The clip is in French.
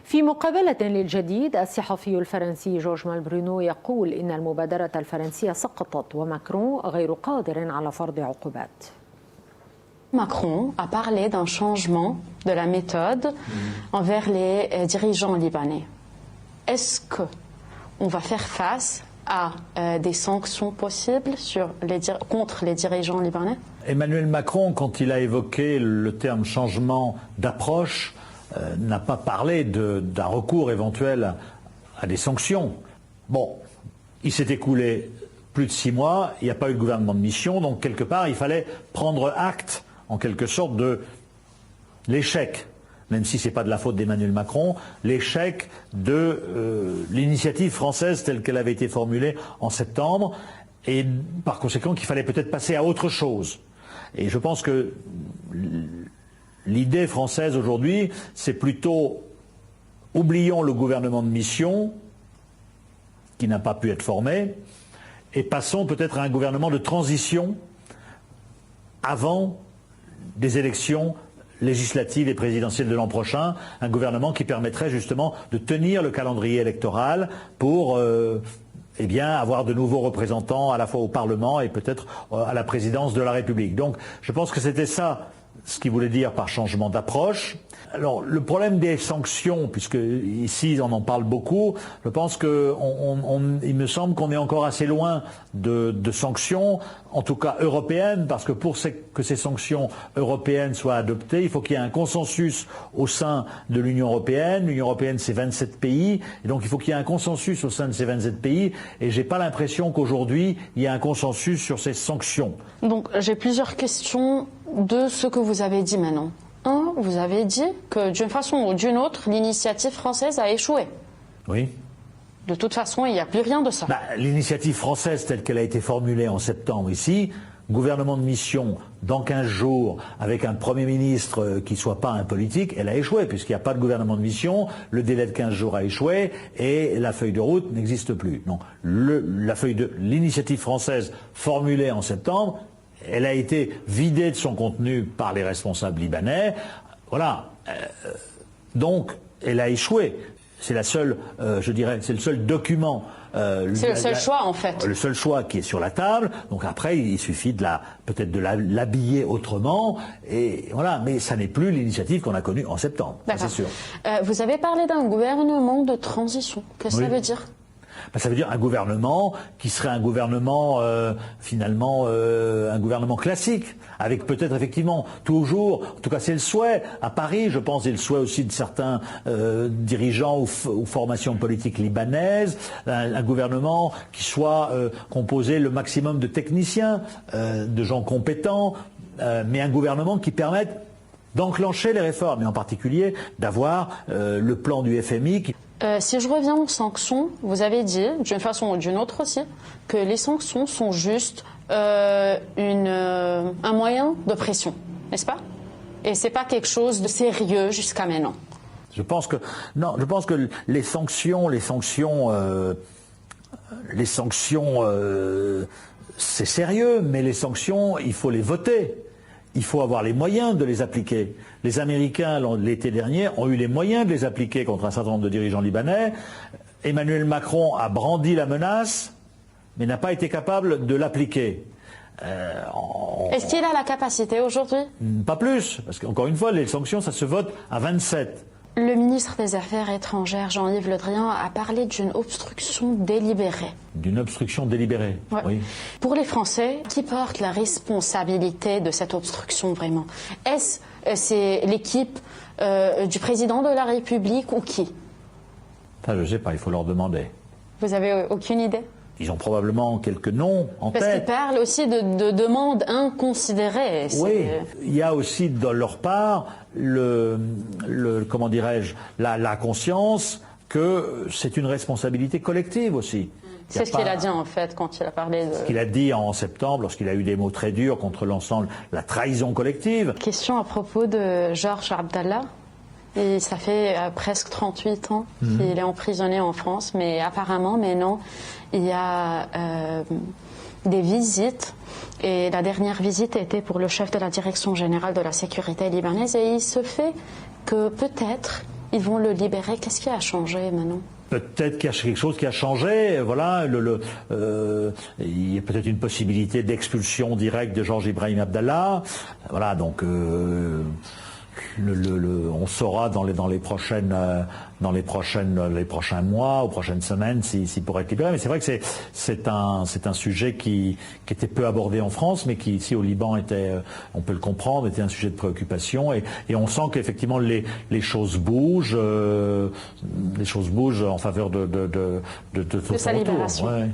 في مقابلة للجديد الصحفي الفرنسي جورج مالبرونو يقول إن المبادرة الفرنسية سقطت وماكرون غير قادر على فرض عقوبات. Macron a parlé d'un changement de la méthode envers les dirigeants libanais. Est-ce qu'on va faire face à des sanctions possibles contre les dirigeants libanais? Emmanuel Macron, quand il a évoqué le terme changement d'approche, n'a pas parlé d'un recours éventuel à des sanctions. Bon, il s'est écoulé plus de 6 mois, il n'y a pas eu de gouvernement de mission, donc quelque part il fallait prendre acte en quelque sorte de l'échec, même si ce n'est pas de la faute d'Emmanuel Macron, l'échec de l'initiative française telle qu'elle avait été formulée en septembre, et par conséquent qu'il fallait peut-être passer à autre chose. Et je pense que l'idée française aujourd'hui, c'est plutôt oublions le gouvernement de mission, qui n'a pas pu être formé, et passons peut-être à un gouvernement de transition avant des élections législatives et présidentielles de l'an prochain, un gouvernement qui permettrait justement de tenir le calendrier électoral pour eh bien, avoir de nouveaux représentants à la fois au Parlement et peut-être à la présidence de la République. Donc je pense que c'était ça ce qu'il voulait dire par changement d'approche. Alors le problème des sanctions, puisque ici on en parle beaucoup, je pense que il me semble qu'on est encore assez loin de sanctions, en tout cas européennes, parce que pour que ces sanctions européennes soient adoptées, il faut qu'il y ait un consensus au sein de l'Union européenne. L'Union européenne, c'est 27 pays, et donc il faut qu'il y ait un consensus au sein de ces 27 pays, et j'ai pas l'impression qu'aujourd'hui il y ait un consensus sur ces sanctions. Donc j'ai plusieurs questions de ce que vous avez dit maintenant. Vous avez dit que d'une façon ou d'une autre, l'initiative française a échoué. Oui. De toute façon, il n'y a plus rien de ça. L'initiative française telle qu'elle a été formulée en septembre ici, gouvernement de mission dans 15 jours avec un Premier ministre qui ne soit pas un politique, elle a échoué puisqu'il n'y a pas de gouvernement de mission, le délai de 15 jours a échoué et la feuille de route n'existe plus. Non, l'initiative française formulée en septembre, elle a été vidée de son contenu par les responsables libanais. Voilà. Donc, elle a échoué. C'est la seule, je dirais, c'est le seul document. C'est le seul choix, en fait. Le seul choix qui est sur la table. Donc après, il suffit peut-être de l'habiller autrement. Et voilà. Mais ça n'est plus l'initiative qu'on a connue en septembre. C'est sûr. Vous avez parlé d'un gouvernement de transition. Qu'est-ce que ça veut dire ? Ça veut dire un gouvernement qui serait un gouvernement finalement un gouvernement classique, avec peut-être effectivement toujours, en tout cas c'est le souhait à Paris, je pense, et le souhait aussi de certains dirigeants ou formations politiques libanaises, un gouvernement qui soit composé le maximum de techniciens, de gens compétents, mais un gouvernement qui permette d'enclencher les réformes, et en particulier d'avoir le plan du FMI qui... Si je reviens aux sanctions, vous avez dit, d'une façon ou d'une autre aussi, que les sanctions sont juste un moyen de pression, n'est-ce pas? Et c'est pas quelque chose de sérieux jusqu'à maintenant. Je pense que les sanctions, c'est sérieux, mais les sanctions, il faut les voter. Il faut avoir les moyens de les appliquer. Les Américains, l'été dernier, ont eu les moyens de les appliquer contre un certain nombre de dirigeants libanais. Emmanuel Macron a brandi la menace, mais n'a pas été capable de l'appliquer. Est-ce qu'il a la capacité aujourd'hui? Pas plus, parce qu'encore une fois, les sanctions, ça se vote à 27. Le ministre des Affaires étrangères, Jean-Yves Le Drian, a parlé d'une obstruction délibérée. D'une obstruction délibérée, ouais. Oui. Pour les Français, qui porte la responsabilité de cette obstruction vraiment? Est-ce c'est l'équipe du président de la République ou qui? Ça, je ne sais pas, il faut leur demander. Vous avez aucune idée? Ils ont probablement quelques noms en tête. Parce qu'ils parlent aussi de demandes inconsidérées. Oui, il y a aussi de leur part comment dirais-je, la conscience que c'est une responsabilité collective aussi. C'est ce qu'il a dit en fait quand il a parlé de... Ce qu'il a dit en septembre lorsqu'il a eu des mots très durs contre l'ensemble, la trahison collective. Question à propos de Georges Abdallah. Et ça fait presque 38 ans qu'il est emprisonné en France, mais apparemment, maintenant, il y a des visites. Et la dernière visite était pour le chef de la Direction générale de la sécurité libanaise. Et il se fait que peut-être ils vont le libérer. Qu'est-ce qui a changé maintenant? Peut-être qu'il y a quelque chose qui a changé. Voilà, il y a peut-être une possibilité d'expulsion directe de Georges Ibrahim Abdallah. Voilà, donc on saura dans les prochains mois ou prochaines semaines s'il pourrait être libéré. Mais c'est vrai que c'est un sujet qui était peu abordé en France, mais qui ici au Liban était, on peut le comprendre, était un sujet de préoccupation. Et on sent qu'effectivement les choses bougent en faveur de son sa retour. libération. Ouais.